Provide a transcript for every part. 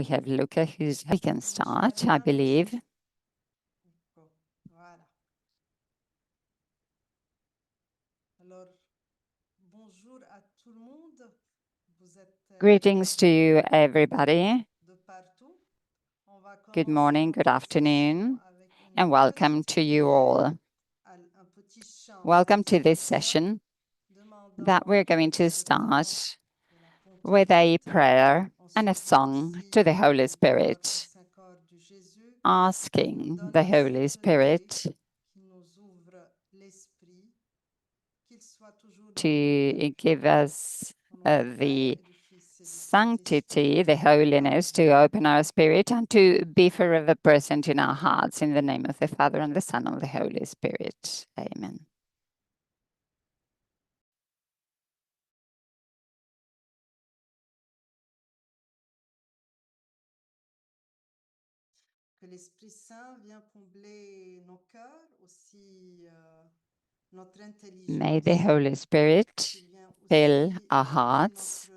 we have Luca, we can start, I believe. Greetings to you, everybody. Good morning, good afternoon, and welcome to you all. Welcome to this session that we're going to start with a prayer and a song to the Holy Spirit, asking the Holy Spirit to give us the sanctity, the holiness, to open our spirit and to be forever present in our hearts. In the name of the Father, and the Son, and the Holy Spirit. Amen. May the Holy Spirit fill our hearts,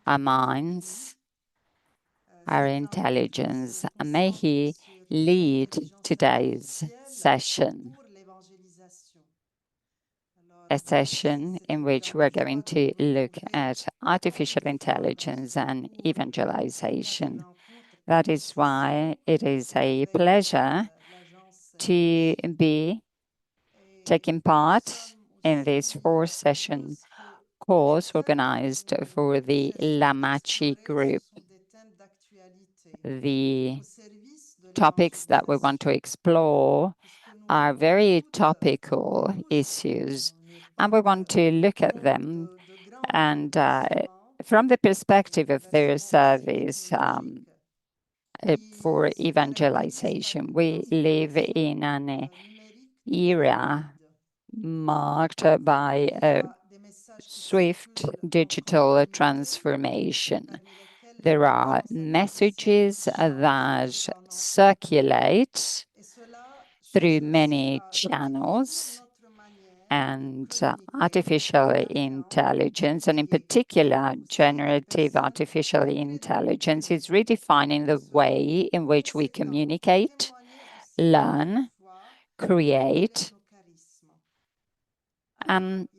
our minds, our intelligence, and may He lead today's session, a session in which we're going to look at artificial intelligence and evangelization. That is why it is a pleasure to be taking part in this 4-session course organized for the Lamachi group. The topics that we want to explore are very topical issues, and we want to look at them and from the perspective of their service for evangelization. We live in an era marked by a swift digital transformation. There are messages that circulate through many channels, and artificial intelligence, and in particular, generative artificial intelligence, is redefining the way in which we communicate, learn, create. And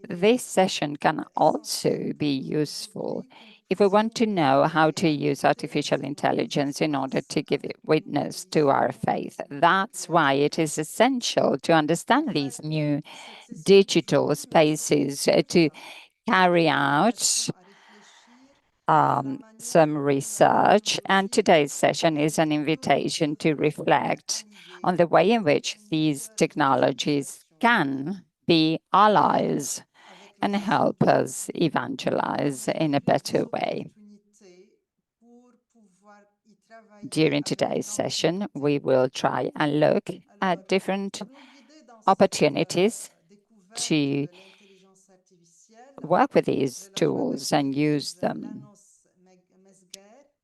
this session can also be useful if we want to know how to use artificial intelligence in order to give witness to our faith. That's why it is essential to understand these new digital spaces to carry out some research. And today's session is an invitation to reflect on the way in which these technologies can be allies and help us evangelize in a better way. During today's session, we will try and look at different opportunities to work with these tools and use them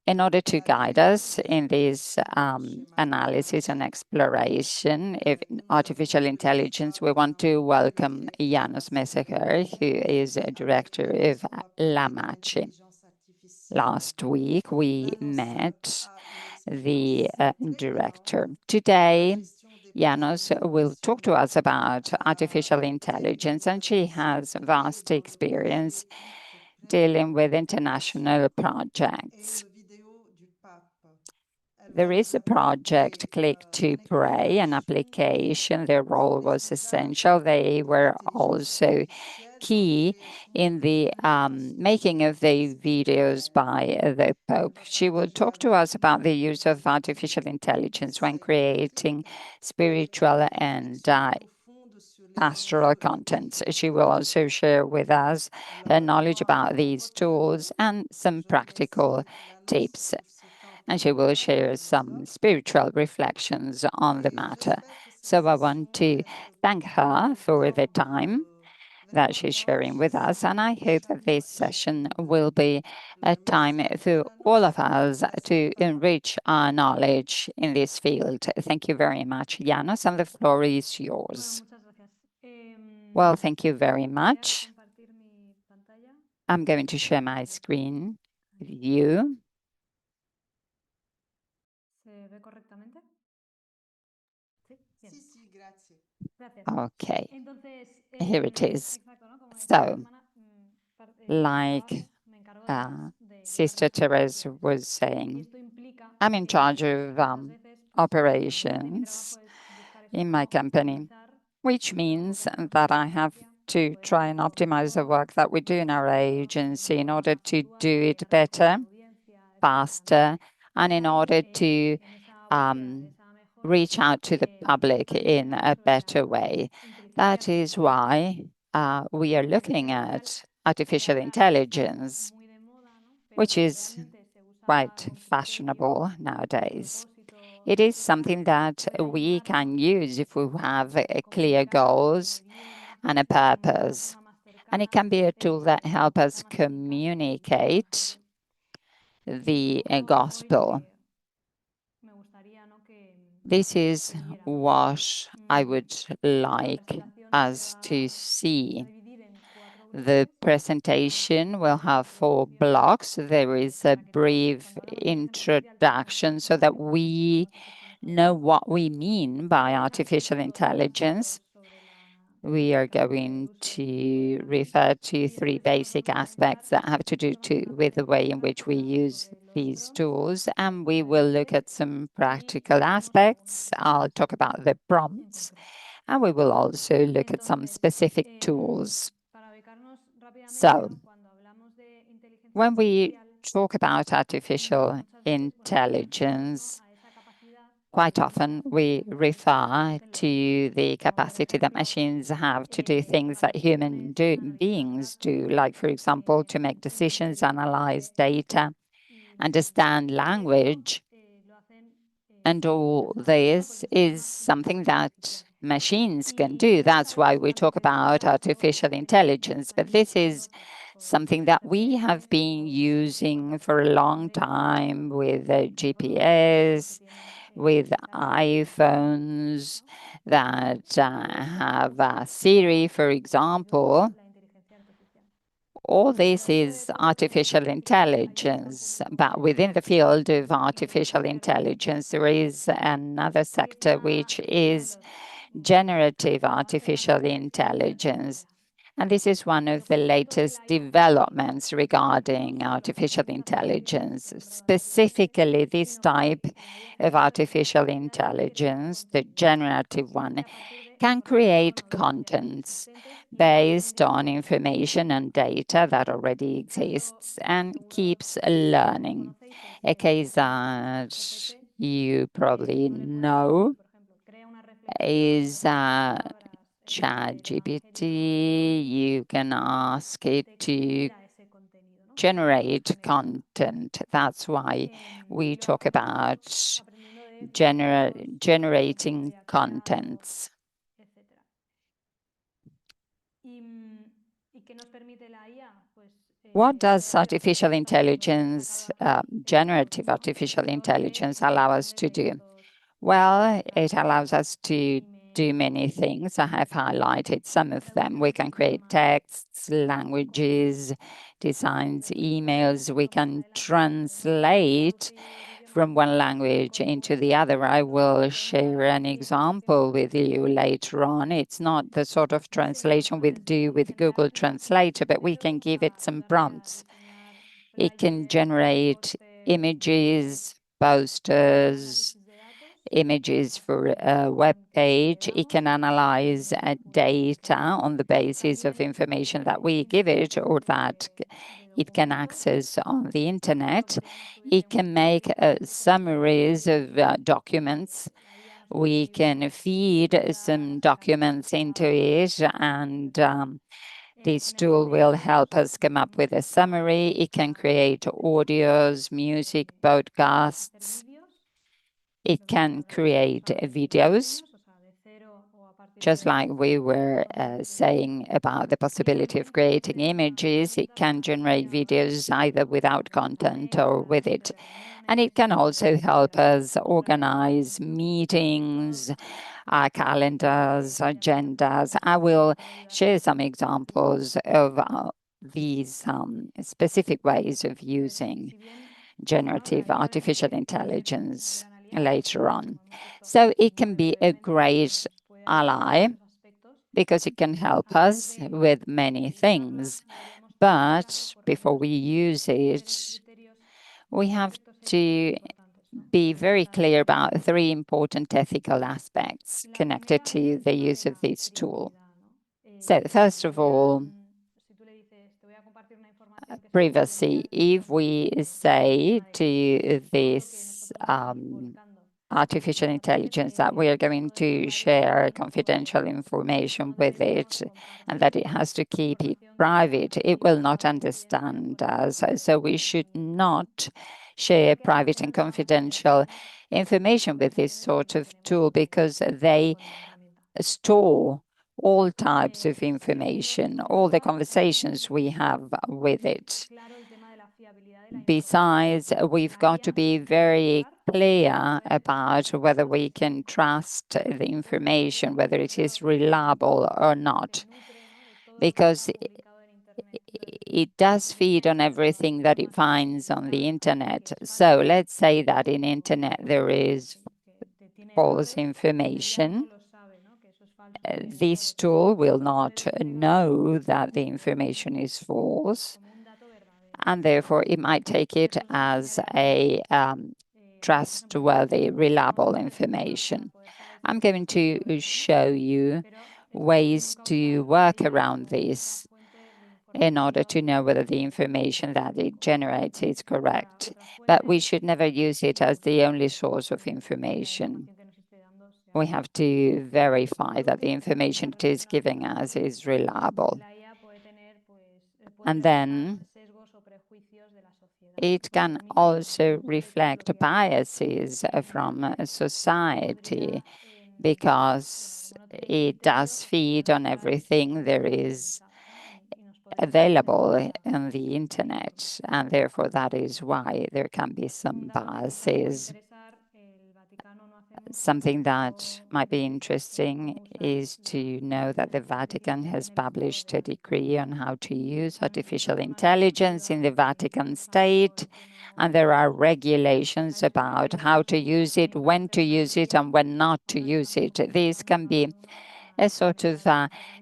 in order to guide us in this analysis and exploration of artificial intelligence. We want to welcome Llanos Meseguer, who is a director of Lamachi. Last week, we met the director. Today, Llanos will talk to us about artificial intelligence, and she has vast experience dealing with international projects. There is a project, Click to Pray, an application. Their role was essential. They were also key in the making of the videos by the Pope. She will talk to us about the use of artificial intelligence when creating spiritual and pastoral contents. She will also share with us her knowledge about these tools and some practical tips. And she will share some spiritual reflections on the matter. So I want to thank her for the time that she's sharing with us. And I hope that this session will be a time for all of us to enrich our knowledge in this field. Thank you very much, Llanos, and the floor is yours. Well, thank you very much. I'm going to share my screen with you. correctamente? Sí, bien. Sì, sì, grazie. Gracias. Okay, Entonces, here it is. exacto, ¿no? Como esta So, semana mi like trabajo me encargo de llevar Sister las Therese operaciones. was Y saying, esto implica I'm in charge que of muchas veces, pues, parte de mi trabajo operations es buscar eso, in my cómo company, optimizar which nuestro means trabajo, nuestra that I have inteligencia para to poder try and hacerlo optimize the mejor, work that we do in más our rápido, de agency in forma order más to do actual, it llegar mejor a better, la audiencia, etcétera, ¿no? faster, Y and in estamos order to en esa búsqueda de um, esa mejora, reach out to the public in aprendiendo a sobre better la way. inteligencia That is artificial. why we are En red looking social, at artificial ahora está intelligence, muy de moda, ¿no? which Pero is realmente se usa quite con criterio, fashionable con nowadays. propósito, It is para something that poder we ayudar, ¿no? can use if we have clear Comunicar, goals medir and a mejor, comunicar de una purpose. forma más And it cercana, can be a tool that helps quizá us más eficaz que con communicate ejemplos. Y un the poquito un poco lo gospel. que me gustaría, ¿no? This is que viéramos. what I would La like presentación us to se va a see. dividir en 4 The bloques. Una presentation will breve have 4 introducción blocks. There is a para que todos, brief cuando hablamos de inteligencia artificial, introduction sepamos so that qué es y we cuándo se presta mejor know uso. what we mean by artificial Capítulos básicos intelligence. sobre We are el going uso to importante. refer to Y 3 después nos basic vamos a centrar aspects that have to do solo en una with the way pequeña in which we práctica use sobre los these prompts, tools, and we will look brevemente, at some y practical haremos algunas aspects. I'll preguntas talk about the en prompts, concreto. and we will also look at some Entonces, specific tools. para ubicarnos rápidamente, So, ¿no? Cuando hablamos de inteligencia when we artificial, talk about artificial muchas veces, bueno, nos referimos, ¿no? intelligence, A esa capacidad quite que often we las máquinas refer hacen lo suyo, to the como por capacity that ejemplo machines have to do things tomar that decisiones, analizar beings datos, do, like, for example, to make entender decisions, analyze lenguaje, data, y understand todo esto language. lo hacen And all desgraciadamente, ¿no? this Porque son is máquinas something that artificiales. machines can Y do. estas That's why tareas we las talk hacen about ya todos artificial los intelligence. But this empezando is pues something por that we GPS have been o using for a teléfonos long móviles time with teléfonos móviles que GPS, tienen with aplicaciones, iPhones ¿no? that Todo esto have va Siri, for unido con example. la inteligencia artificial. All Pero this dentro de is todo esto artificial hay otro campo intelligence, muy but potente within the field of y que es la artificial generative. intelligence, there is another Y sector which es uno de is los generative avances más artificial recientes que hay aquí intelligence. ahora. And this is one of Lo the concreto de latest la IA developments no regarding son las artificial inteligencias artificiales intelligence, en otras aplicaciones, specifically this sino que type la IA of genera artificial capacidad de crear intelligence, the contenidos, generative one, siempre a partir de can información create o datos ya contents existentes y based aprende on information and data that already tanto, exists and seguro keeps lo learning. conocéis, A el case ejemplo de that ChatGPT, you que probably uno le puede decir, pues know por ejemplo, crea una reflexión is con estas palabras del Evangelio de hoy ChatGPT. You can ask y it te to genera ese contenido, ¿no? Te crea un generate paneo. content. That's why Y we lo talk hace pues about aprendiendo de contenidos generating ya creados, contents. etcétera. ¿Y, ¿Y qué nos permite la IA? Pues What does hacer esto que artificial estamos viendo intelligence, destacado aquí en el generative diapositiva, artificial donde intelligence, allow us puedes to ver do? estos Well, it allows ejemplos us to y do me many things. I have highlighted some of da them. gustaría We un can poquito create más texts, con languages, designs, explicaciones de emails. We esto más can adelante, pero en cuanto a translate traducir idiomas, from one language into the other. I will share an traducir información, example with you later on. It's not the sort of translation we diseño, do en with general Google Translator, but we can pero give it some ayudarle a prompts. diseñar It can flyers, generate pósters, images, análisis posters, de datos, images for basado en la a web información que le page. It damos can analyze desde el punto de data vista on the basis of también information that de we give it or that it can documentos, access on the internet. podríamos subirle It un can make contenido summaries of documents. la IA nos va a We permitir can feed ayudar a some sacar documents into resultados, it, and this tool mejores will vídeos, help us come up with a summary. It can create audios, music, hacer podcasts. vídeos. It Nosotros can podemos create usarlo desde muy videos, pequeños, o sea, de 0 o a partir just de like we were 4 meses. saying about the Y possibility of también puede creating hacer una images. It pregunta can generate asociada, videos either pues por without ejemplo, un content panel or para la with gente it. de And reuniones, it can also help us organize organización, meetings, our calendars, creación de agendas. I presentaciones, will puede ayudar share mucho. some examples of these specific ways of Entonces, using si bien, bueno, la generative IA artificial realmente es una intelligence. gran later on. So it can be a great ally because it can help us with many things. But before we use it, we have to be very clear about three important ethical aspects connected to the use of this tool. So, first of all, privacy. If we say to this artificial intelligence that we are going to share confidential information with it and that it has to keep it private, it will not understand us. So we should not share private and confidential information with this sort of tool because they store all types of information, all the conversations we have with it. Besides, we've got to be very clear about whether we can trust the information, whether it is reliable or not, because it does feed on everything that it finds on the internet. So let's say that in internet there is false information. This tool will not know that the information is false, and therefore it might take it as a trustworthy, reliable information. I'm going to show you ways to work around this in order to know whether the information that it generates is correct. But we should never use it as the only source of information. We have to verify that the information it is giving us is reliable. And then it can also reflect biases from society because it does feed on everything there is available on the internet, and therefore that is why there can be some biases. Something that might be interesting is to know that the Vatican has published a decree on how to use artificial intelligence in the Vatican state, and there are regulations about how to use it, when to use it, and when not to use it. These can be a sort of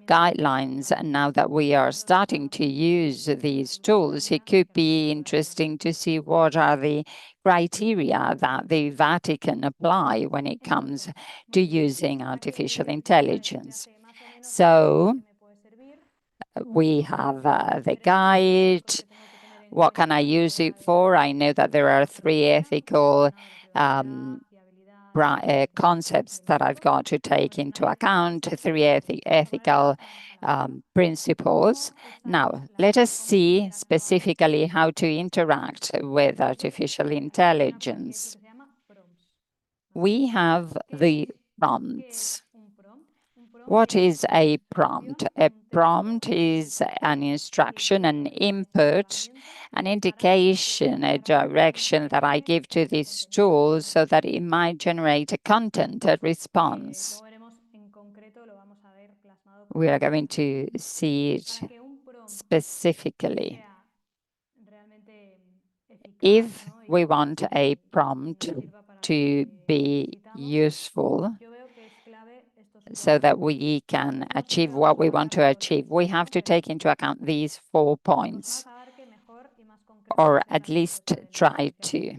guidelines. And now that we are starting to use these tools, it could be interesting to see what are the criteria that the Vatican apply when it comes to using artificial intelligence. So we have the guide. What can I use it for? I know that there are three ethical concepts that I've got to take into account, three ethical principles. Now, let us see specifically how to interact with artificial intelligence. We have the prompts. What is a prompt? A prompt is an instruction, an input, an indication, a direction that I give to this tool so that it might generate a content, a response. We are going to see it specifically. If we want a prompt to be useful, so that we can achieve what we want to achieve, we have to take into account these 4 points, or at least try to.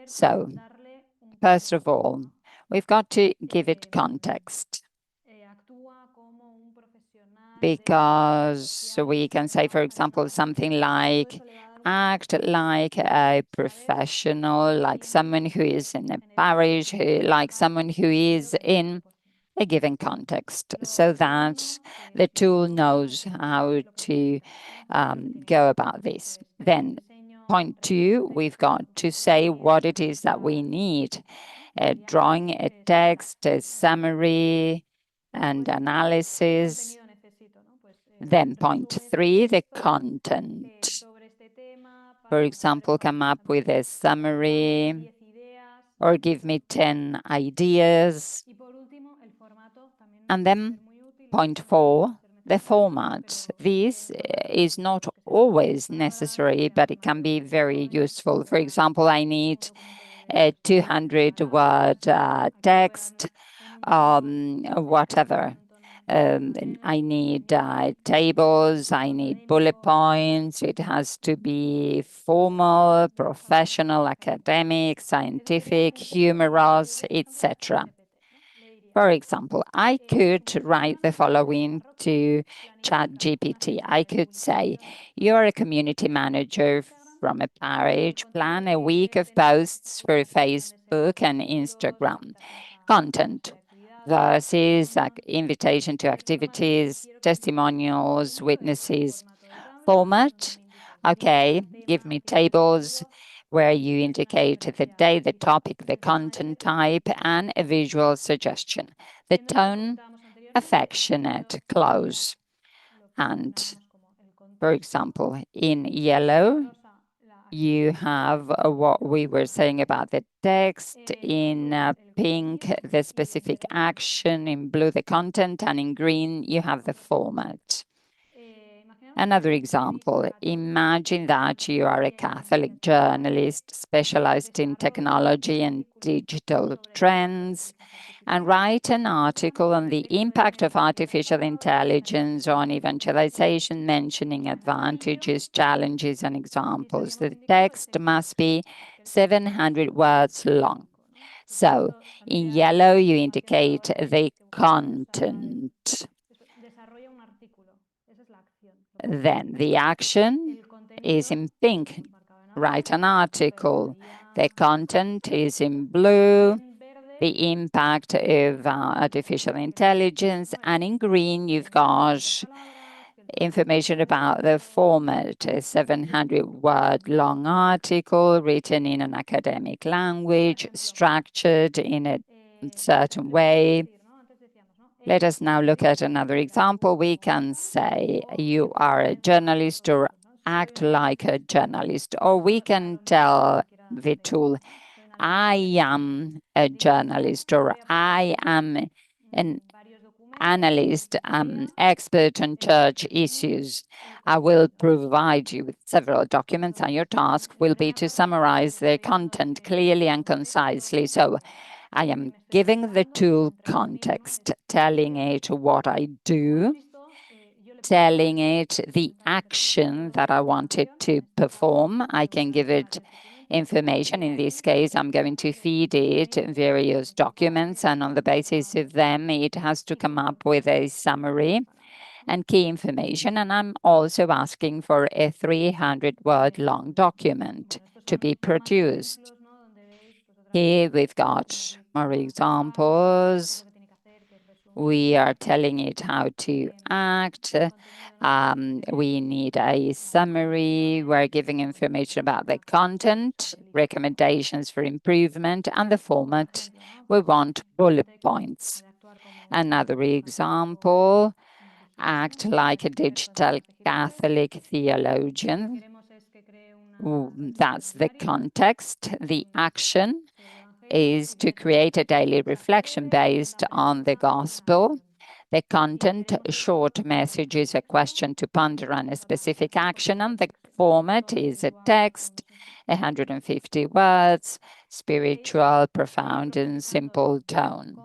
So, first of all, we've got to give it context, because we can say, for example, something like, act like a professional, like someone who is in a parish, like someone who is in a given context, so that the tool knows how to go about this. Then, point 2, we've got to say what it is that we need: a drawing, a text, a summary, and analysis. Then point 3, the content. For example, come up with a summary or give me 10 ideas. And then point 4, the format. This is not always necessary, but it can be very useful. For example, I need a 200-word text, whatever. And I need tables, I need bullet points. It has to be formal, professional, academic, scientific, humorous, etc. For example, I could write the following to ChatGPT. I could say, you're a community manager from a parish, plan a week of posts for Facebook and Instagram. Content, verses, like invitation to activities, testimonials, witnesses. Format, okay, give me tables where you indicate the day, the topic, the content type, and a visual suggestion. The tone, affectionate, close. And for example, in yellow, you have what we were saying about the text, in pink, the specific action, in blue, the content, and in green, you have the format. Another example, imagine that you are a Catholic journalist specialized in technology and digital trends, and write an article on the impact of artificial intelligence on evangelization, mentioning advantages, challenges, and examples. The text must be 700 words long. So in yellow, you indicate the content. Then the action is in pink. Write an article. The content is in blue. The impact of artificial intelligence. And in green, you've got information about the format, a 700-word long article written in an academic language, structured in a certain way. Let us now look at another example. We can say you are a journalist or act like a journalist, or we can tell the tool, I am a journalist, or I am an analyst, expert on church issues. I will provide you with several documents, and your task will be to summarize the content clearly and concisely. So I am giving the tool context, telling it what I do, telling it the action that I want it to perform. I can give it information. In this case, I'm going to feed it various documents, and on the basis of them, it has to come up with a summary and key information. And I'm also asking for a 300-word long document to be produced. Here we've got more examples. We are telling it how to act. We need a summary. We're giving information about the content, recommendations for improvement, and the format. We want bullet points. Another example, act like a digital Catholic theologian. That's the context. The action is to create a daily reflection based on the gospel. The content, short messages, a question to ponder on a specific action, and the format is a text, 150 words, spiritual, profound, and simple tone.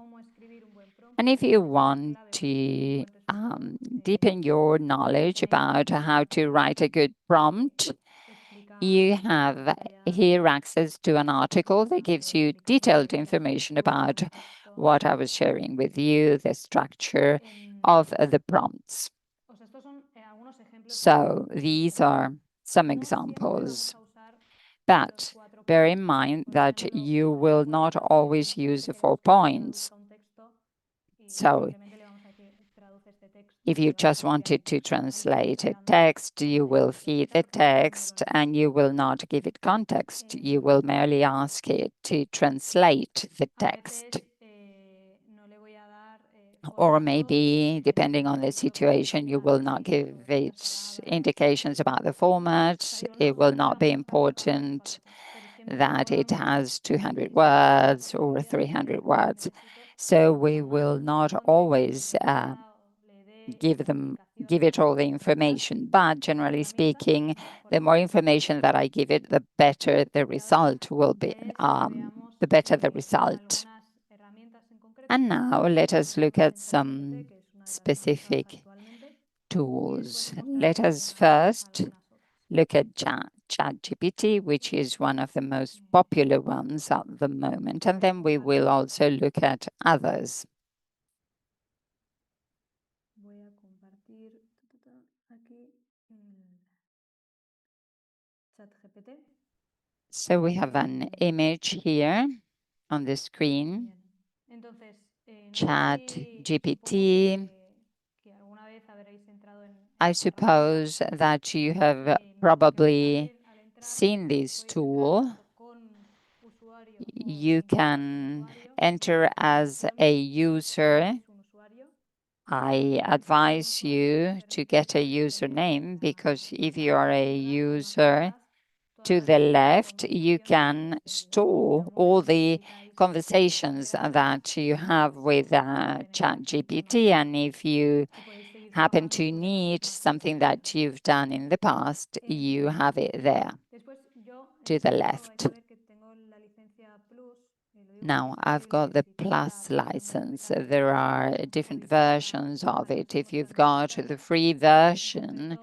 And if you want to deepen your knowledge about how to write a good prompt, you have here access to an article that gives you detailed information about what I was sharing with you, the structure of the prompts. So these are some examples. But bear in mind that you will not always use the 4 points. So if you just wanted to translate a text, you will feed the text and you will not give it context. You will merely ask it to translate the text. Or maybe, depending on the situation, you will not give it indications about the format. It will not be important that it has 200 words or 300 words. So we will not always give it all the information. But generally speaking, the more information that I give it, the better the result will be, the better the result. And now let us look at some specific tools. Let us first look at ChatGPT, which is one of the most popular ones at the moment, and then we will also look at others. Voy a compartir aquí el ChatGPT. So we have an image here on the screen. Entonces, ChatGPT. I suppose that you have probably seen this tool. You can enter as a user. I advise you to get a username, because if you are a user, to the left, you can store all the conversations that you have with ChatGPT. And if you happen to need something that you've done in the past, you have it there to the left. Now, I've got the Plus license. There are different versions of it. If you've got the free version,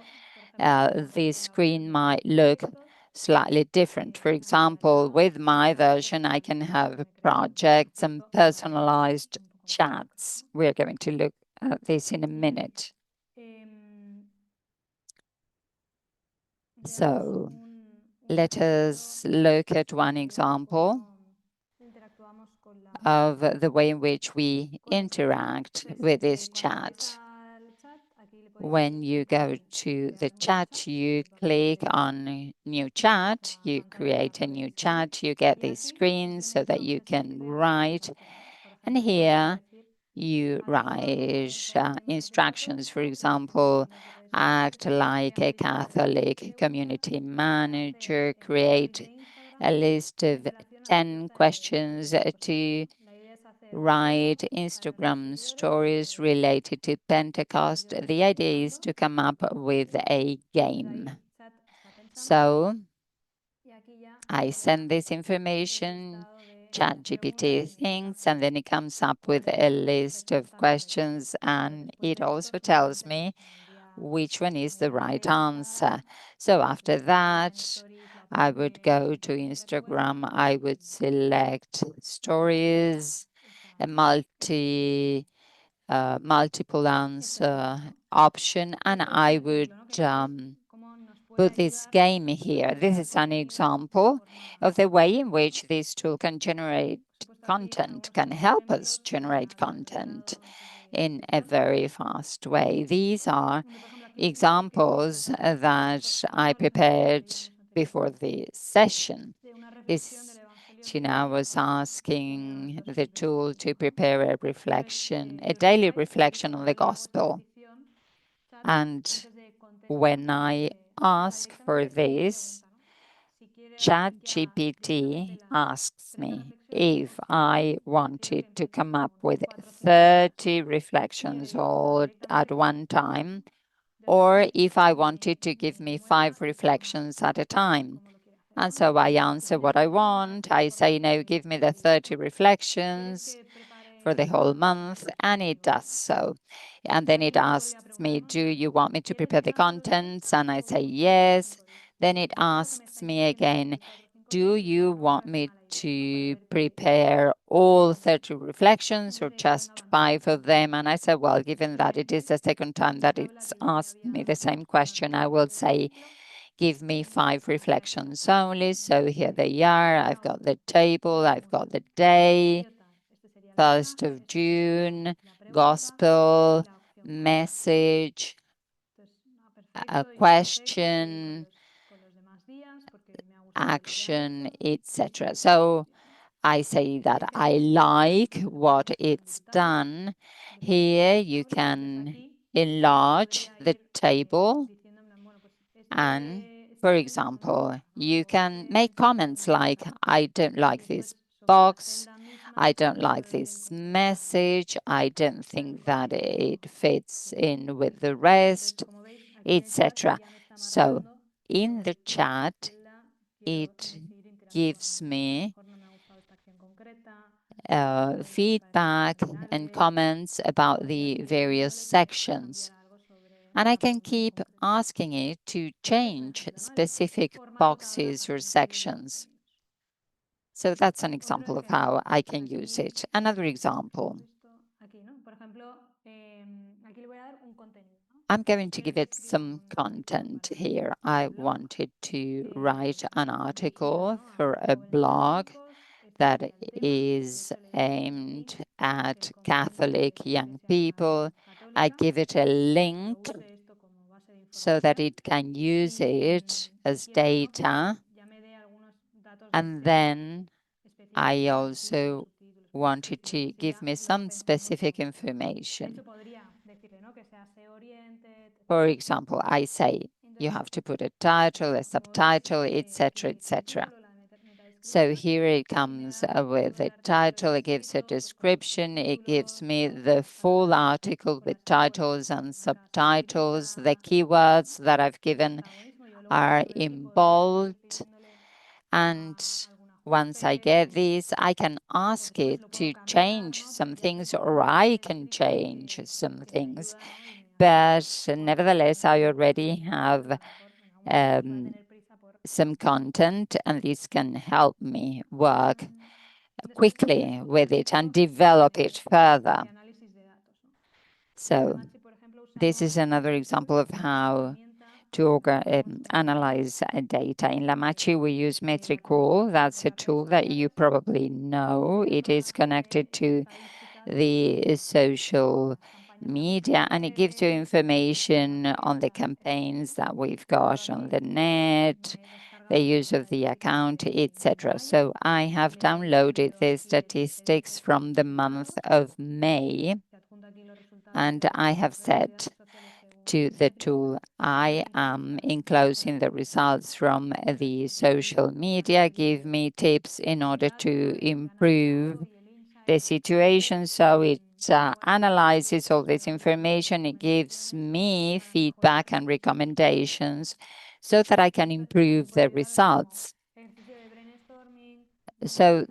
the screen might look slightly different. For example, with my version, I can have projects and personalized chats. We're going to look at this in a minute. So let us look at one example of the way in which we interact with this chat. When you go to the chat, you click on new chat, you create a new chat, you get this screen so that you can write. And here you write instructions. For example, act like a Catholic community manager, create a list of 10 questions to write Instagram stories related to Pentecost. The idea is to come up with a game. So I send this information, ChatGPT thinks, and then it comes up with a list of questions, and it also tells me which one is the right answer. So after that, I would go to Instagram, I would select stories, a multiple answer option, and I would put this game here. This is an example of the way in which this tool can generate content, can help us generate content in a very fast way. These are examples that I prepared before the session. This Tina was asking the tool to prepare a reflection, a daily reflection on the gospel. And when I ask for this, ChatGPT asks me if I wanted to come up with 30 reflections all at one time, or if I wanted to give me 5 reflections at a time. And so I answer what I want. I say, no, give me the 30 reflections for the whole month, and it does so. And then it asks me, do you want me to prepare the contents? And I say, yes. Then it asks me again, do you want me to prepare all 30 reflections or just 5 of them? And I said, well, given that it is the second time that it's asked me the same question, I will say, give me 5 reflections only. So here they are. I've got the table, I've got the day, 1st of June, gospel, message, a question, action, etc. So I say that I like what it's done. Here you can enlarge the table, and for example, you can make comments like, I don't like this box, I don't like this message. I don't think that it fits in with the rest, etc. So in the chat, it gives me feedback and comments about the various sections. And I can keep asking it to change specific boxes or sections. So that's an example of how I can use it. Another example, I'm going to give it some content here. I wanted to write an article for a blog that is aimed at Catholic young people. I give it a link so that it can use it as data. And then I also wanted to give me some specific information. For example, I say you have to put a title, a subtitle, etc., etc. So here it comes with a title, it gives a description, it gives me the full article with titles and subtitles. The keywords that I've given are in bold. And once I get this, I can ask it to change some things, or I can change some things. But nevertheless, I already have some content, and this can help me work quickly with it and develop it further. So this is another example of how to analyze data. In Lamachi, we use Metricool. That's a tool that you probably know. It is connected to the social media, and it gives you information on the campaigns that we've got on the net, the use of the account, etc. So I have downloaded the statistics from the month of May, and I have said to the tool, I am enclosing the results from the social media. Give me tips in order to improve the situation. So it analyzes all this information. It gives me feedback and recommendations so that I can improve the results. So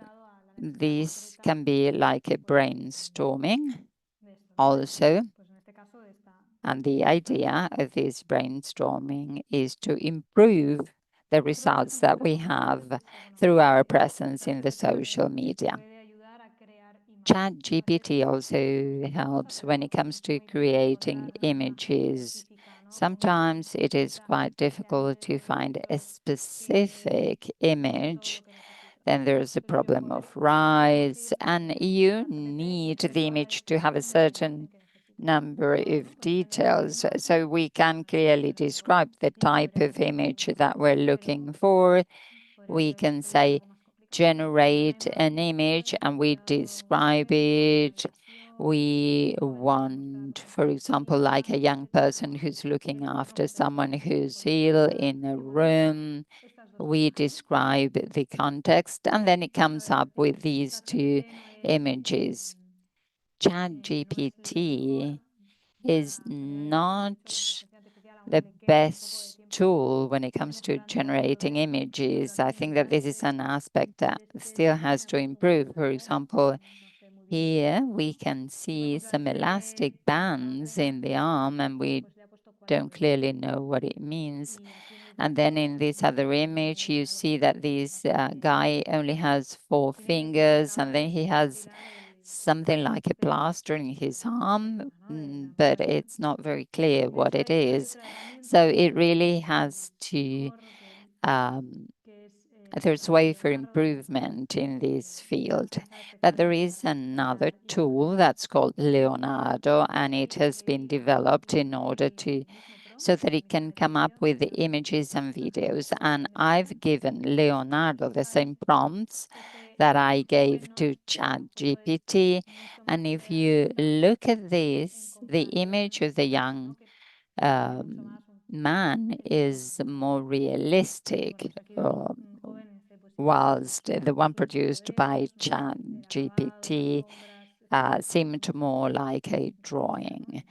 this can be like a brainstorming also. And the idea of this brainstorming is to improve the results that we have through our presence in the social media. ChatGPT also helps when it comes to creating images. Sometimes it is quite difficult to find a specific image. Then there's a problem of rise, and you need the image to have a certain number of details. So we can clearly describe the type of image that we're looking for. We can say, generate an image, and we describe it. We want, for example, like a young person who's looking after someone who's ill in a room. We describe the context, and then it comes up with these two images. ChatGPT is not the best tool when it comes to generating images. I think that this is an aspect that still has to improve. For example, here we can see some elastic bands in the arm, and we don't clearly know what it means. And then in this other image, you see that this guy only has 4 fingers, and then he has something like a plaster in his arm, but it's not very clear what it is. So it really has to, there's way for improvement in this field. But there is another tool that's called Leonardo, and it has been developed in order to so that it can come up with the images and videos. And I've given Leonardo the same prompts that I gave to ChatGPT. And if you look at this, the image of the young man is more realistic. whilst the one produced by el acabado, las ChatGPT sombras, está seemed more like a drawing.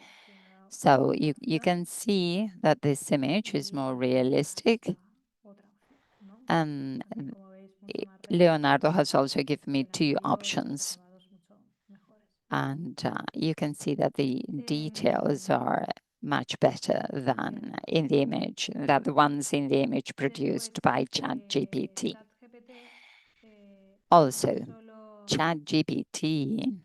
So you can see that this image is more realistic. And Leonardo has also given me two options. And you can see that the details are much better than in the image, than the ones in the image produced by ChatGPT. Also, ChatGPT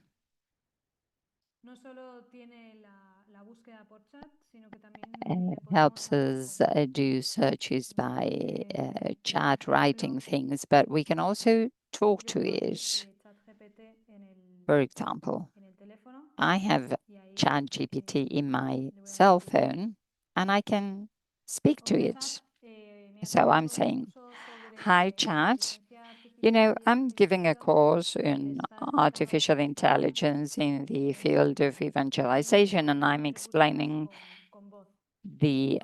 helps us do searches by chat writing things, but we can also talk to it. For example, I have ChatGPT in my cell phone and I can speak to it. So I'm saying, "Hi, Chat. You know, I'm giving a course in artificial intelligence in the field of evangelization, and I'm explaining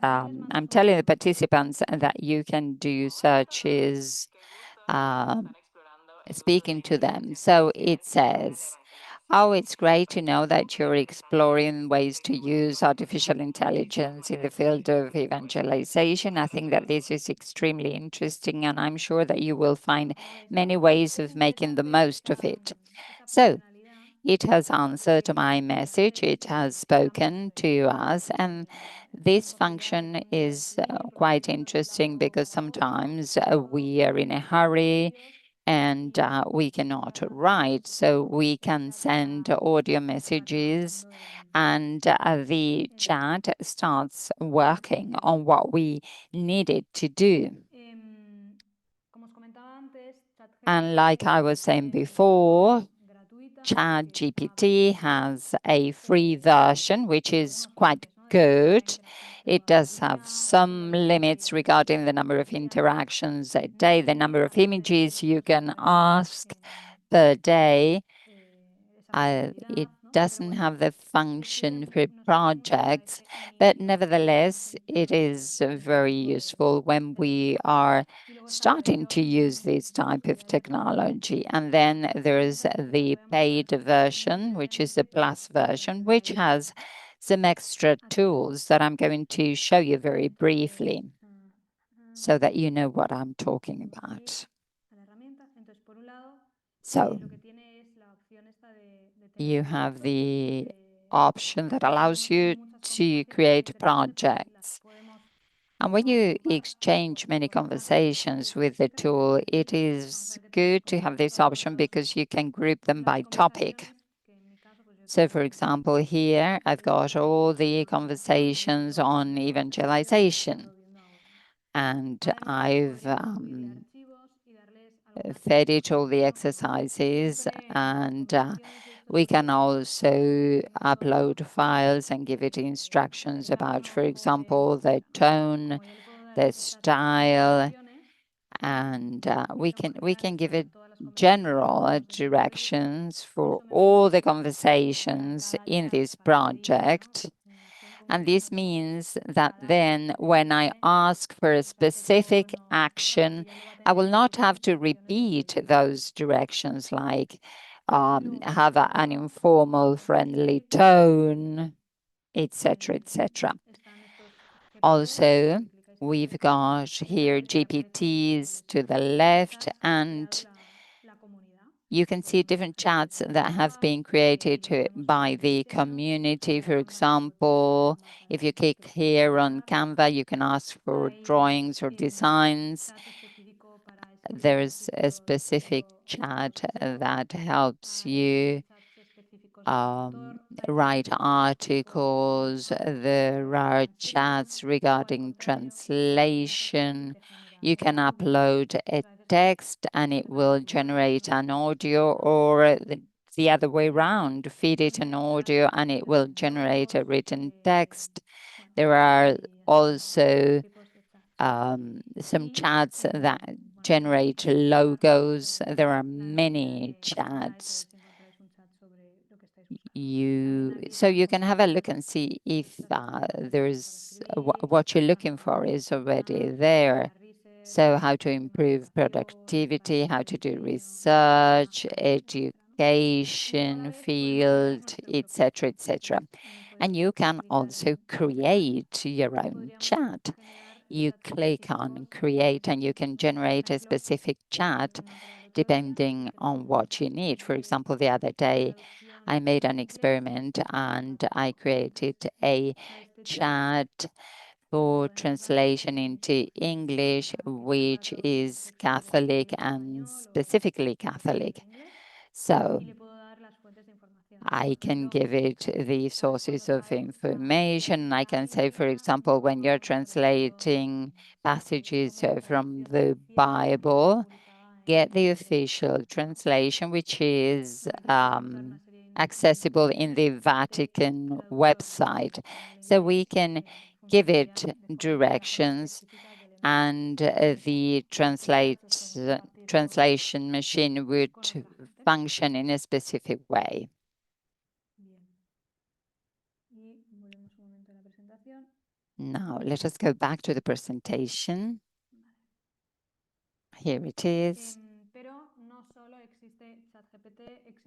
I'm telling the participants that you can do searches, speaking to them." So it says, "Oh, it's great to know that you're exploring ways to use artificial intelligence in the field of evangelization. I think that this is extremely interesting, and I'm sure that you will find many ways of making the most of it." So it has answered my message, it has spoken to us, and this function is quite interesting because sometimes we are in a hurry and we cannot write. So we can send audio messages and the chat starts working on what we needed to do. And like I was saying before, ChatGPT has a free version, which is quite good. It does have some limits regarding the number of interactions a day, the number of images you can ask per day. It doesn't have the function for projects, but nevertheless, it is very useful when we are starting to use this type of technology. And then there's the paid version, which is the plus version, which has some extra tools that I'm going to show you very briefly so that you know what I'm talking about. So you have the option that allows you to create projects. And when you exchange many conversations with the tool, it is good to have this option because you can group them by topic. So, for example, here I've got all the conversations on evangelization, and I've fed it all the exercises, and we can also upload files and give it instructions about, for example, the tone, the style, and we can give it general directions for all the conversations in this project. And this means that then when I ask for a specific action, I will not have to repeat those directions like have an informal, friendly tone, etc., etc. Also, we've got here GPTs to the left, and you can see different chats that have been created by the community. For example, if you click here on Canva, you can ask for drawings or designs. There's a specific chat that helps you write articles. There are chats regarding translation. You can upload a text and it will generate an audio, or the other way around, feed it an audio and it will generate a written text. There are also some chats that generate logos. There are many chats. So you can have a look and see if there's what you're looking for is already there. So how to improve productivity, how to do research, education field, etc., etc. And you can also create your own chat. You click on create and you can generate a specific chat depending on what you need. For example, the other day I made an experiment and I created a chat for translation into English, which is Catholic and specifically Catholic. So I can give it the sources of information. I can say, for example, when you're translating passages from the Bible, get the official translation, which is accessible in the Vatican website. So we can give it directions and the translation machine would function in a specific way. Now, let us go back to the presentation. Here it is.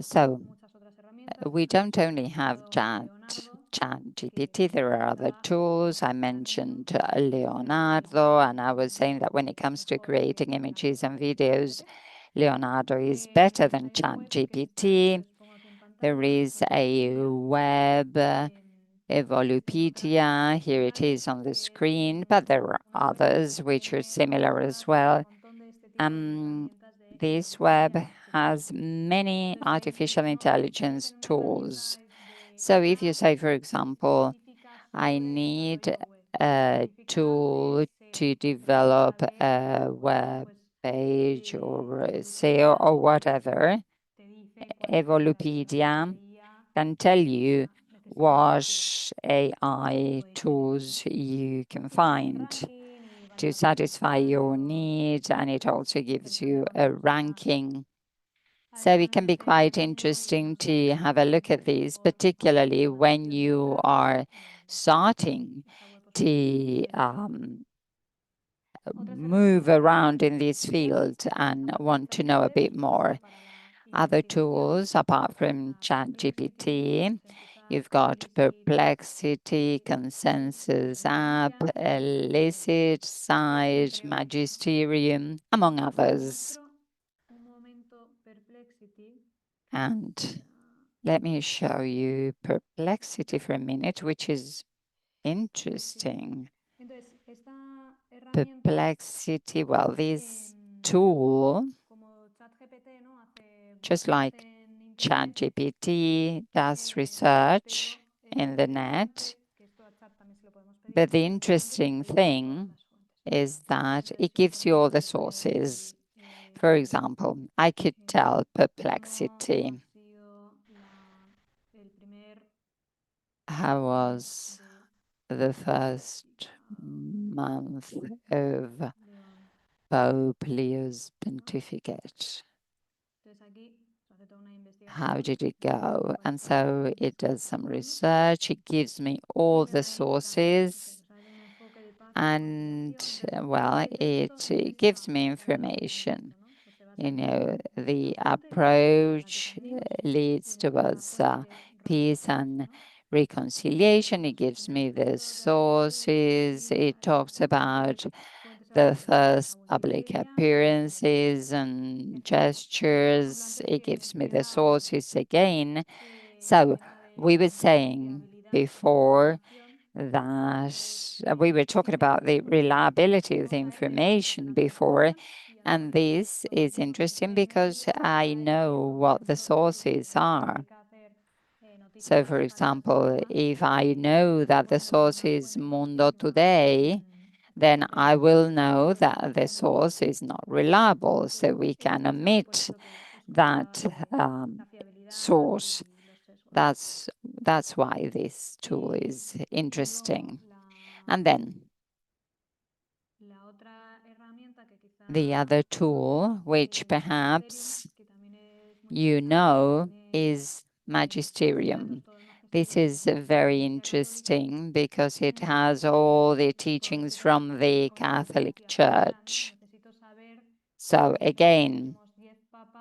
So we don't only have ChatGPT, there are other tools. I mentioned Leonardo, and I was saying that when it comes to creating images and videos, Leonardo is better than ChatGPT. There is a web Evolupedia. Here it is on the screen, but there are others which are similar as well. This web has many artificial intelligence tools. So if you say, for example, I need a tool to develop a web page or a SEO or whatever, Evolupedia can tell you what AI tools you can find to satisfy your needs, and it also gives you a ranking. So it can be quite interesting to have a look at these, particularly when you are starting to move around in this field and want to know a bit more. Other tools apart from ChatGPT, you've got Perplexity, Consensus App, Illicit Site, Magisterium, among others. And let me show you Perplexity for a minute, which is interesting. Perplexity, well, this tool, just like ChatGPT, does research in the net. But the interesting thing is that it gives you all the sources. For example, I could tell Perplexity how was the first month of Pope Leo's pontificate. How did it go? And so it does some research. It gives me all the sources and, well, it gives me information. You know, the approach leads towards peace and reconciliation. It gives me the sources. It talks about the first public appearances and gestures. It gives me the sources again. So we were saying before that we were talking about the reliability of the information before, and this is interesting because I know what the sources are. So, for example, if I know that the source is Mundo Today, then I will know that the source is not reliable. So we can omit that source. That's why this tool is interesting. And then the other tool, which perhaps you know, is Magisterium. This is very interesting because it has all the teachings from the Catholic Church. So again,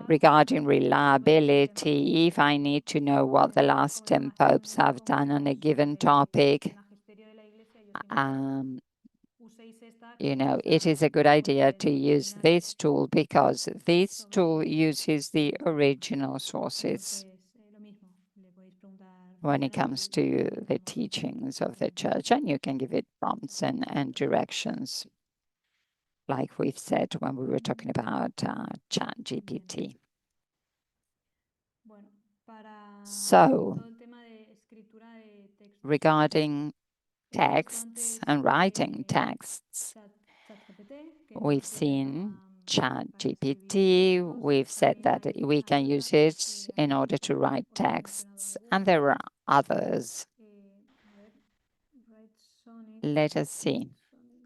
regarding reliability, if I need to know what the last 10 popes have done on a given topic, um, it is a good idea to use this tool because this tool uses the original sources when it comes to the teachings of the church, and you can give it prompts and directions, like we've said when we were talking about ChatGPT. So, regarding texts and writing texts, we've seen ChatGPT. We've said that we can use it in order to write texts, and there are others. Let us see.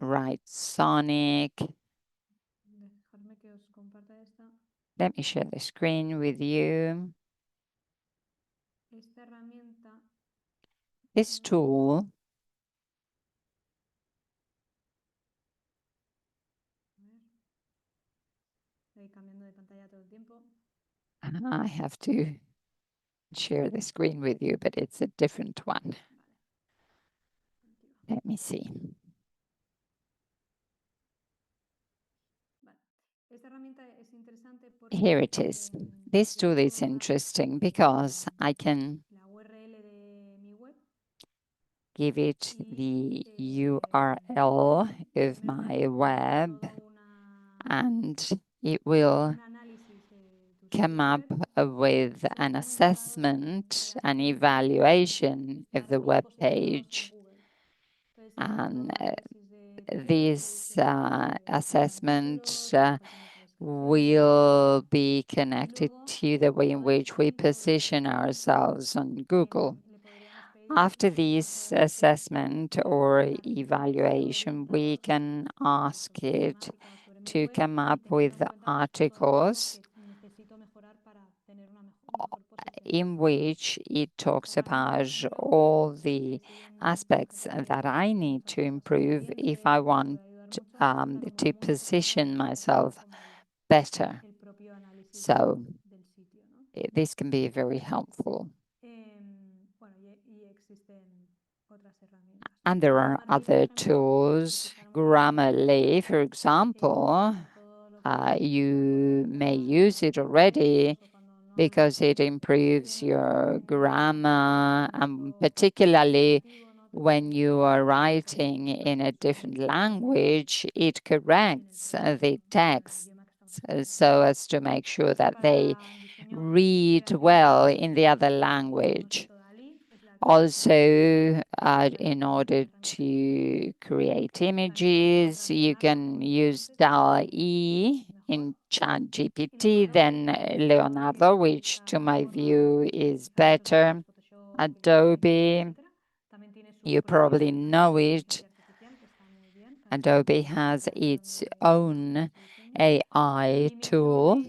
Write Sonic. Let me share the screen with you. This tool I have to share the screen with you, but it's a different one. Let me see. Here it is. This tool is interesting because I can give it the URL of my web, and it will come up with an assessment, an evaluation of the web page. And this assessment will be connected to the way in which we position ourselves on Google. After this assessment or evaluation, we can ask it to come up with articles in which it talks about all the aspects that I need to improve if I want to position myself better. So this can be very helpful. And there are other tools. Grammarly, for example, you may use it already because it improves your grammar, and particularly when you are writing in a different language, it corrects the text so as to make sure that they read well in the other language. Also, in order to create images, you can use DALL-E in ChatGPT, then Leonardo, which to my view is better. Adobe, you probably know it. Adobe has its own AI tool.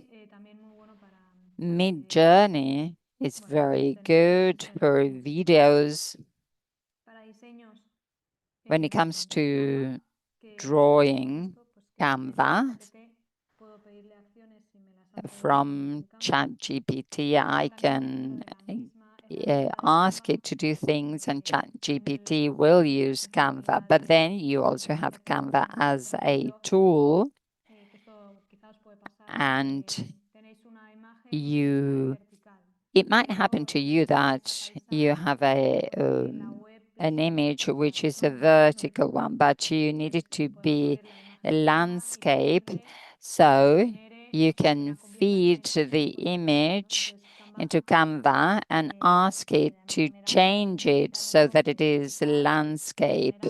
Midjourney is very good for videos. When it comes to drawing, Canva from ChatGPT, I can ask it to do things, and ChatGPT will use Canva. But then you also have Canva as a tool, and it might happen to you that you have an image which is a vertical one, but you need it to be a landscape. So you can feed the image into Canva and ask it to change it so that it is a landscape.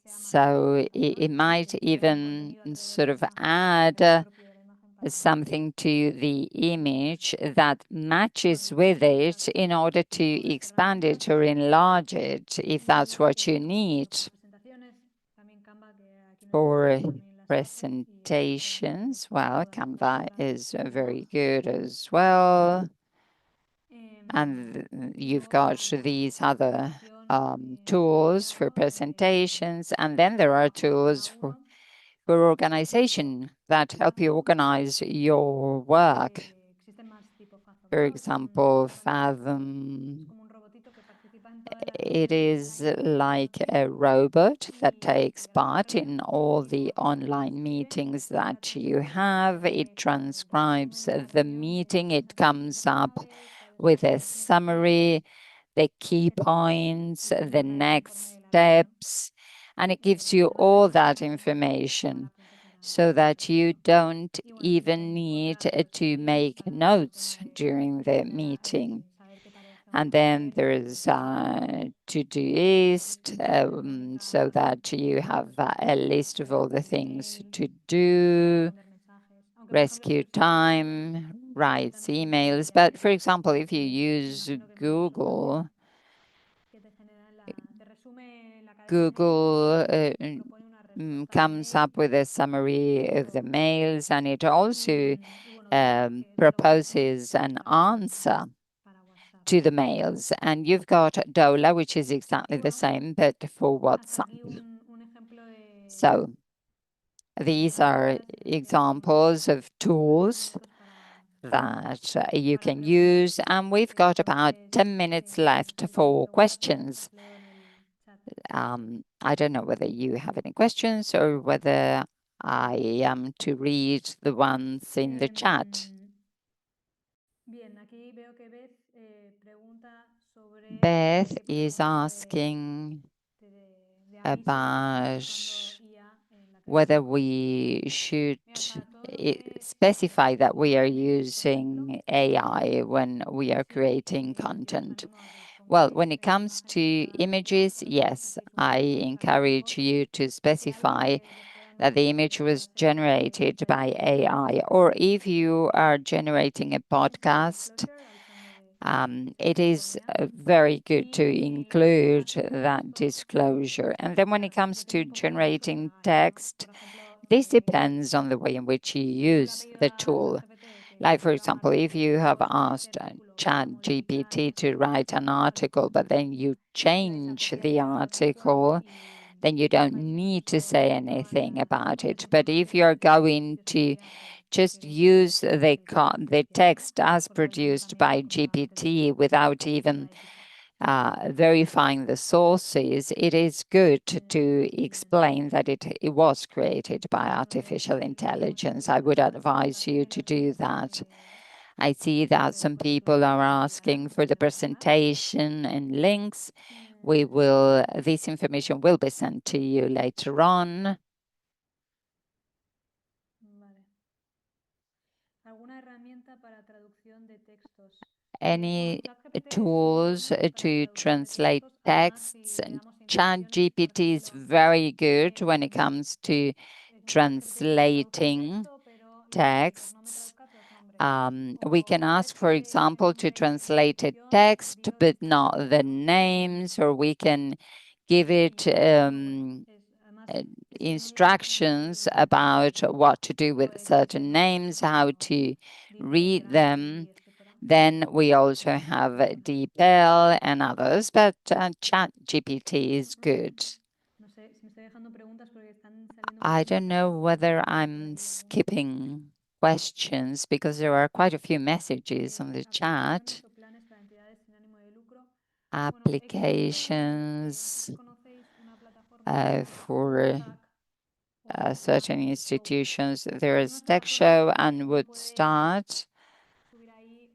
So it might even sort of add something to the image that matches with it in order to expand it or enlarge it if that's what you need. For presentations, well, Canva is very good as well. And you've got these other tools for presentations, and then there are tools for organization that help you organize your work. Existen más tipo Fathom, For ¿no? Es example, es Fathom, como un robotito que participa en todas las it reuniones is online like a robot that y takes le das part in preguntas sobre all un the tipo que tú online consideres meetings y a that través de you ese have. It te resumen transcribes la the reunión, te meeting. dice It las comes conclusiones up finales, cuáles son with las a conclusiones finales, summary, the key etcétera. points, Y te the manda ese next informe de la reunión steps, and it gives you all online that con information apuntes a so la that you presentación. don't Y bueno, si even tienes need otras to posibilidades make para el notes tema de during the planear, meeting. saber qué tareas tengo que And then hacer, there's to-doist, gestionar so mientras that you have a list of all the redactas things emails, to do, responder mensajes. Aunque, por ejemplo, si rescue usas Google, time, quizá writes no sea tan emails. viable But for porque example, if you me use imagino que es Microsoft también, Google, que te genera te resume la cadena de mails Google y te propone una respuesta al comes mail up with a con summary of the todo. mails, and it also Y bueno, Drive, que es otro grupo proposes an para, answer para WhatsApp. to the mails. And you've got Dola, which is exactly Y the bueno, same, but for hasta WhatsApp. aquí un ejemplo So de these are herramientas y de examples of tools elementos that you para can preguntar. use. And we've got about Entonces, 10 minutes left si tenéis for preguntas, questions. las leo en el chat. I don't know whether you have any questions or whether I am to read the ones in the chat. Bien, aquí veo que Beth pregunta sobre Beth qué is podemos asking de avisos si estamos about usando IA en la whether creación. we should Mira, o sea, todo lo que specify that we are imágenes, por ejemplo, using AI when we are sí, creating ya nos content. animamos a que los Well, pongáis, when it comes to imágenes para images, poder ver qué yes, tipo I de mensajes encourage tenemos. you to Y algo specify que les pueda that the anunciar que image podéis was hacer generated es by AI. poner Or if you are generating a disclosure, podcast, avisando de it is conformidad. very good to Y include así con that esto, disclosure. And then when it claro, comes depende to un poco del uso que generating hagáis, ¿no? text, Por ejemplo, this depends on the way in which you yo le he use pedido the a tool. ChatGPT que me Like, for escriba un example, if artículo you y have luego sobre ese asked artículo voy a modificar ChatGPT to write an tal, article, but then you la hice change the apreciativa textual article, then you y don't dejáis ese need to uso say anything normal about y it. así But podéis if hacer you're going ejercicios to estudiantes just que si use queréis the apreciación, text as pues podéis hacer produced también by de forma GPT apreciativa without con even la ética. verifying the sources, it is good to Bien, explain that it was created by entonces artificial seguimos intelligence. aquí I con would algunas advise preguntas que you tiene to do Beth that. I see that sobre, some por ejemplo, people are cómo enviar asking for the artículos, ¿verdad? presentation and links. This information will be sent to you later on. Vale. ¿Alguna herramienta para traducción de textos? Bueno, Any ChatGPT es muy tools bueno para to traducción de translate textos. Además, si texts, le and damos instrucciones, por ChatGPT is ejemplo, very good when it comes to ChatGPT dice tradúceme translating esto, pero luego dices no me texts. traduzcas los nombres. We can O ask, for este example, to informe de translate a traducción, text dilo but not exactamente, the ¿no? names, or we can give it Y bueno, además escribiendo una instrucción instructions así, about what to do with pues dice certain más names, cosas, how ¿no? to Dice read grammar, them. etcétera. Then we also have DeepL and others, but ChatGPT is good. No sé si me estoy dejando preguntas porque están saliendo I muchas don't know mensajes. whether Por I'm aquí algunos. skipping questions because there are quite a few messages on the chat. Aplicaciones o planes para entidades sin ánimo de lucro. Bueno, existe, no sé Applications si conocéis una plataforma que se llama for Woodstack o Woodstack certain Show. institutions. There Es is una Tech plataforma Show donde and tú puedes Woodstart. subir ahí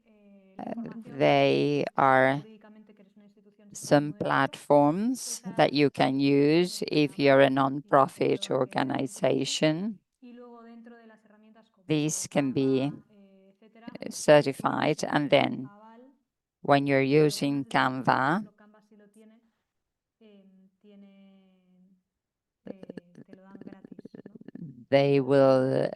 la información They que pruebe are jurídicamente que eres una institución sin some ánimo de lucro. platforms that you can use Se if you're a llaman y nonprofit todo lo que necesitéis. organization. Y luego dentro de las herramientas como These can be Canva, etcétera, tienes certified, and then aval when you're de lo que estás using haciendo. Por Canva, ejemplo, Canva sí lo tiene, tiene te lo dan gratis, ¿no? they Pero will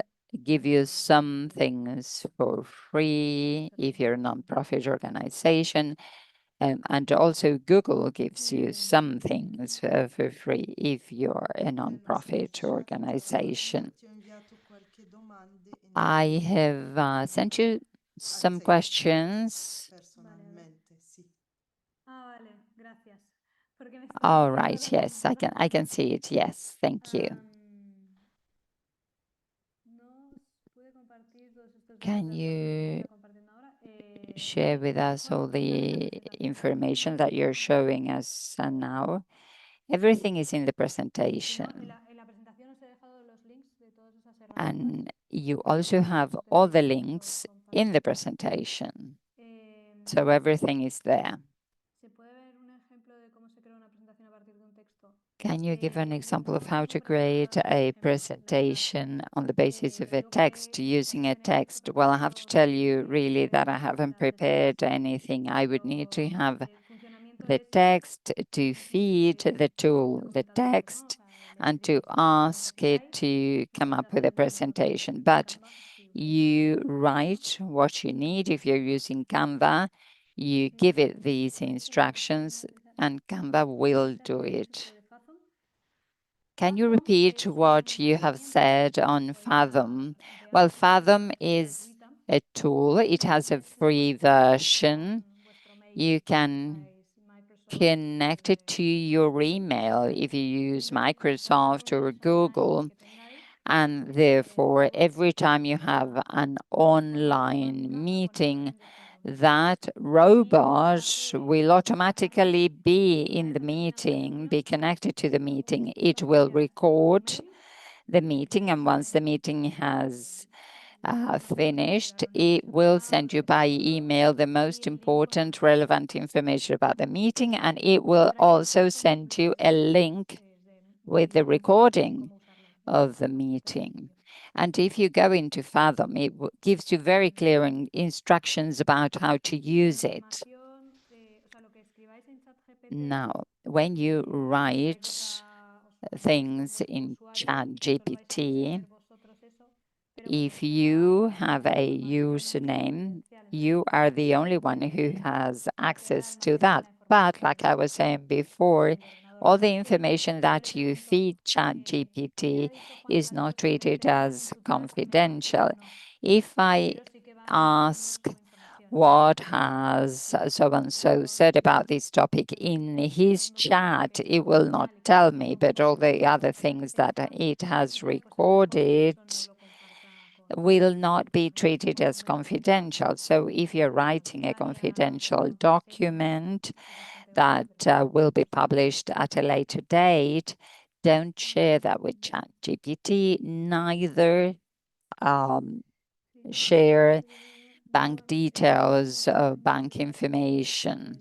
give you some things for free if you're a nonprofit organization. And also Google gives you some things for free if you're a Nella nonprofit chat organization. ti ho inviato qualche domande e ne I volevo have sent you some questions. personalmente, sì. Ah, vale, gracias. Porque me estoy All viendo right, los yes, I can see it. Yes, thank you. Can you share with us all the information that you're showing us now? Everything is in the presentation. And you also have all the links in the presentation. So everything is there. Can you give an example of how to create a presentation on the basis of a text, using a text? Well, I have to tell you really that I haven't prepared anything. I would need to have the text to feed the tool, the text, and to ask it to come up with a presentation. But you write what you need. If you're using Canva, you give it these instructions and Canva will do it. Can you repeat what you have said on Fathom? Well, Fathom is a tool. It has a free version. You can connect it to your email if you use Microsoft or Google. And therefore, every time you have an online meeting, that robot will automatically be in the meeting, be connected to the meeting. It will record the meeting, and once the meeting has finished, it will send you by email the most important relevant information about the meeting, and it will also send you a link with the recording of the meeting. And if you go into Fathom, it gives you very clear instructions about how to use it. Now, when you write things in ChatGPT, if you have a username, you are the only one who has access to that. But like I was saying before, all the information that you feed ChatGPT is not treated as confidential. If I ask what has so-and-so said about this topic in his chat, it will not tell me, but all the other things that it has recorded will not be treated as confidential. So if you're writing a confidential document that will be published at a later date, don't share that with ChatGPT, neither share bank details or bank information.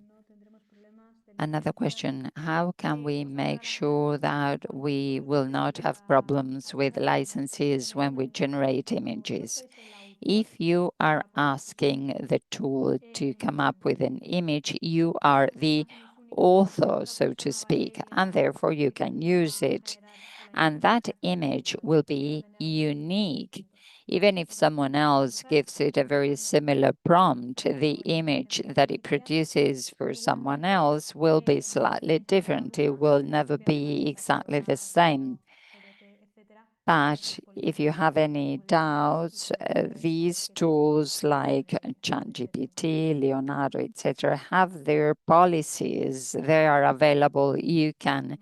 Another question, how can we make sure that we will not have problems with licenses when we generate images? If you are asking the tool to come up with an image, you are the author, so to speak, and therefore you can use it. And that image will be unique. Even if someone else gives it a very similar prompt, the image that it produces for someone else will be slightly different. It will never be exactly the same. But if you have any doubts, these tools like ChatGPT, Leonardo, etc., have their policies. They are available. You can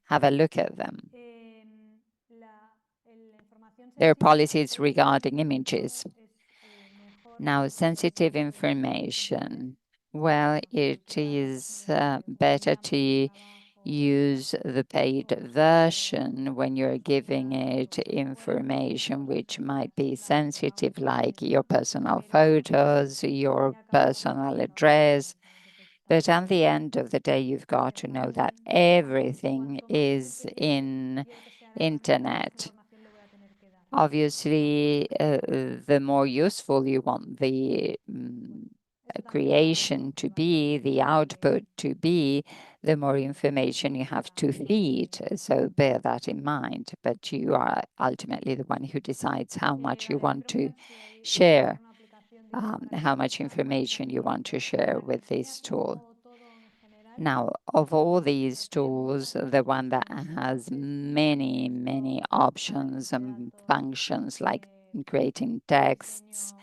have a look at them. Their policies regarding images. Now, sensitive information. Well, it is better to use the paid version when you're giving it information which might be sensitive, like your personal photos, your personal address. But at the end of the day, you've got to know that everything is in internet. Obviously, the more useful you want the creation to be, the output to be, the more information you have to feed. So bear that in mind. But you are ultimately the one who decides how much you want to share, how much information you want to share with this tool. Now, of all these tools, the one that has many, many options and functions like creating texts,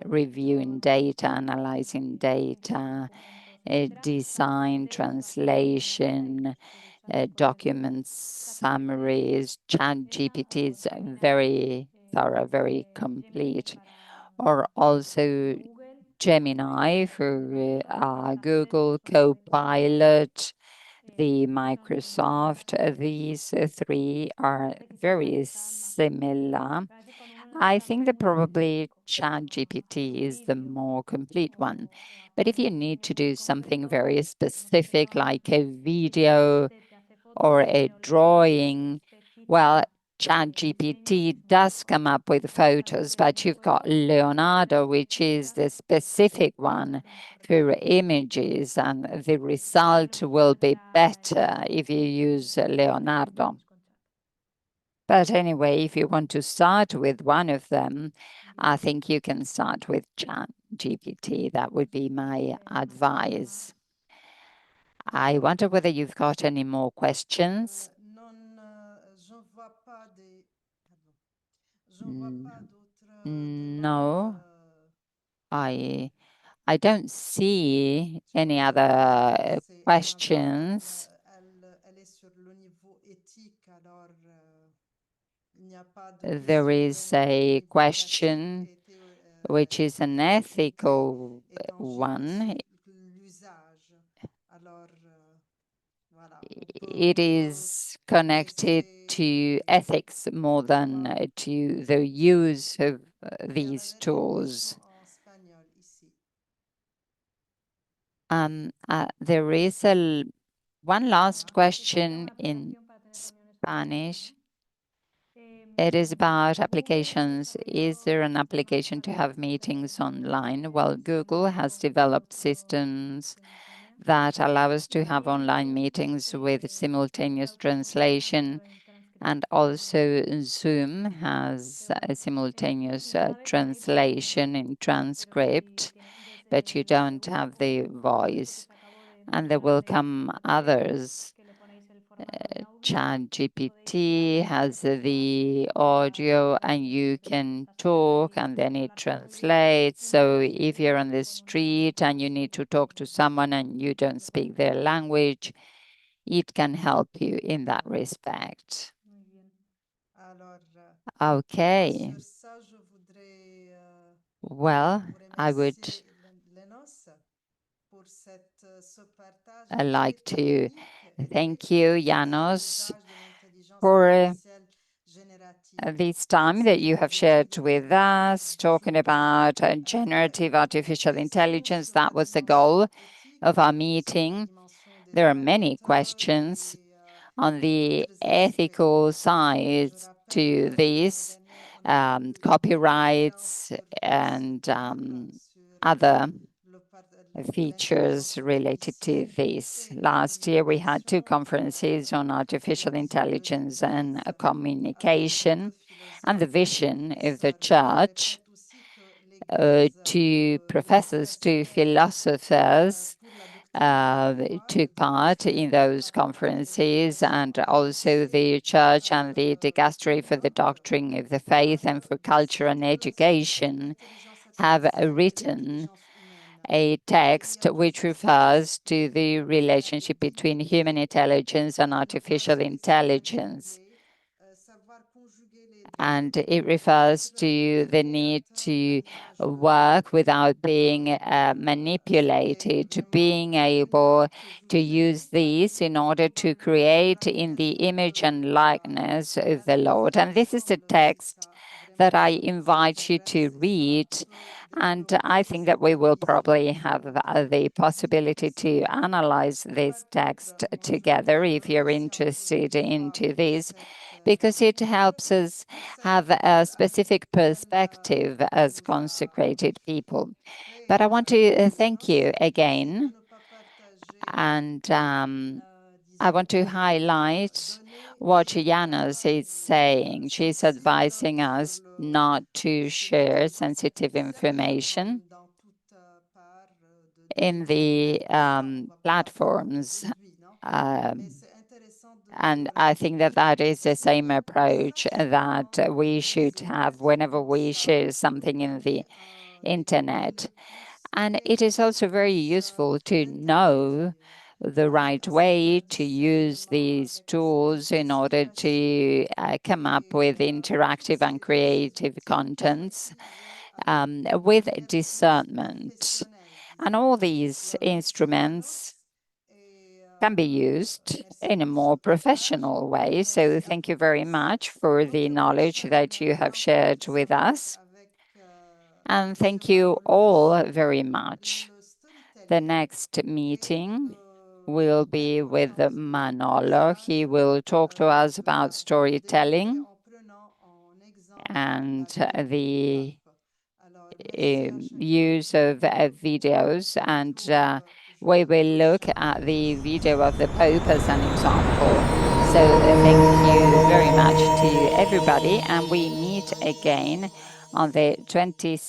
reviewing data, analyzing data, design, translation, documents, summaries. ChatGPT is very thorough, very Gemini complete. para Or also Google, Gemini for traductores Google, para traductores, Copilot, the personalised Microsoft. These three are very especializar más similar. a veces cuando uno I necesita think algo that muy probably específico, como un ChatGPT is the servicio more complete one. o But hacer if you un need diseño to muy do something concreto, very que no se specific, sepa like a si video simplemente te hace or fotos a o le pides drawing, well, específica diseño, ChatGPT es muy does mejor. come up with Saber photos, que ese but tipo you've de got cosas Leonardo, which is necesita the specific mucha one ciencia, for recursos. images, and the Yo lo result mismo will be haría better if you use Leonardo. pues, con chat. But anyway, if you want to start with one of them, I Bien. think you can start with ChatGPT. That would be my advice. I wonder whether you've got any more questions. Je vois pas des. Pardon. Je vois Mm, pas d'autres demandes. No, I don't see any other questions. Elle est sur le niveau éthique, alors il n'y a pas de There question is vraiment au a niveau éthique question which is an ethical étant juste one. sur l'usage. Alors, voilà, It on peut is connected to laisser. ethics more than to the use of Il y a la these dernière question tools. en espagnol ici. There is one last Que sería question una in aplicación para tener reuniones por Spanish. Zoom. It is about Google ha applications. Is there desarrollado an sistemas application to para have hacer meetings online? videoconferencias Well, Google has developed systems simultáneas. that allow us to have También online Zoom meetings with simultaneoous traduce automática, translation, pero en and transcripción. also Zoom has Pero a bueno, simultaneous y cabe que hay translation in pero si transcript, tiene, but you desde don't un have the proyecto que voice. se acabó de And there desplegar will de come ChatGPT, others. que le ponéis el formato de audio, podéis ChatGPT hablar, has participar the y la audio and traducción you también. can O sea, si talk queréis and then it hablar con alguien translates. y no So habláis if you're inglés on the con una street and you need to talk to someone and you don't le speak podéis their traducir. language, it can help you in that respect. Muy bien. Alors, Okay. sur ça, je voudrais Well, vous I would remercier, Lenos, pour ce partage like très to technique et très thank you, pratique sur Janos, l'usage de l'intelligence for artificielle générative. this time that you have shared with us, talking about generative artificial Question intelligence. sur la That was the dimension goal éthique, of our sur la meeting. dimension des There are droits many d'auteur questions et on the d'autres aspects. ethical Je sides rappelle to this, on a eu une conférence copyrights sur and discernment, sur other features l'intelligence related to artificielle this. et la Last year, we had two communication, conferences on artificial la vision de intelligence and l'Église avec communication, d'autres and the philosophes et vision of the professeurs. Et je church répète aussi que l'Église to doit professors, to rester philosophers pour la doctrine de la foi, took doit part rester in pour those la propagation conferences, and et also pousser the church and the le dicastery for the peuple doctrine of the à faith and for culture and décloisonner education l'intelligence have artificielle et written l'intelligence humaine. a Il n'y text a pas which une seule refers to vérité, the il y a des relationship between human divinités. intelligence and Il nous faut artificial assumer cette unité intelligence. clé, savoir conjuguer les deux, And it refers être to des the need créateurs to d'image work without being c'était manipulated, vraiment being able là que je to voulais use these in order to create in the l'application image de and likeness of la the Lord. And this is traduction the de ces text cas, vraiment that I ça invite you m'intéresse to et ça read. peut And développer I think that we cette will vision probably have the possibility to analyze this Par contre, text moi, je together voudrais if you're remercier encore une interested fois into pour this, because it helps us pour cette have a specific belle perspective qui as nous a consecrated people. But créé I la want to thank connaissance. you Merci de again, ne pas partager, and I disons, want to des highlight données what et Llanos is saying. She's sensibles advising sur us not to share l'intelligence sensitive artificielle information comme dans toute part de in développement. the Ça, on va pas voir platforms. aujourd'hui, non? Mais Um, c'est intéressant de and I think that that is the same remercier. approach Sincèrement, that we je should suis have ouverte whenever pour we ça. share something in the Et internet. le plus And it réel, is also le very plus useful to know interactif the right way to use these tools in order to come up with interactive and creative contents with discernment. And all these instruments can be used in a more professional way. So thank you very much for the knowledge that you have shared with us. And thank you all very much. The next meeting will be with Manolo. He will talk to us about storytelling and the use of videos, and we will look at the video of the Pope as an example. So thank you very much to everybody, and we meet again on the 26th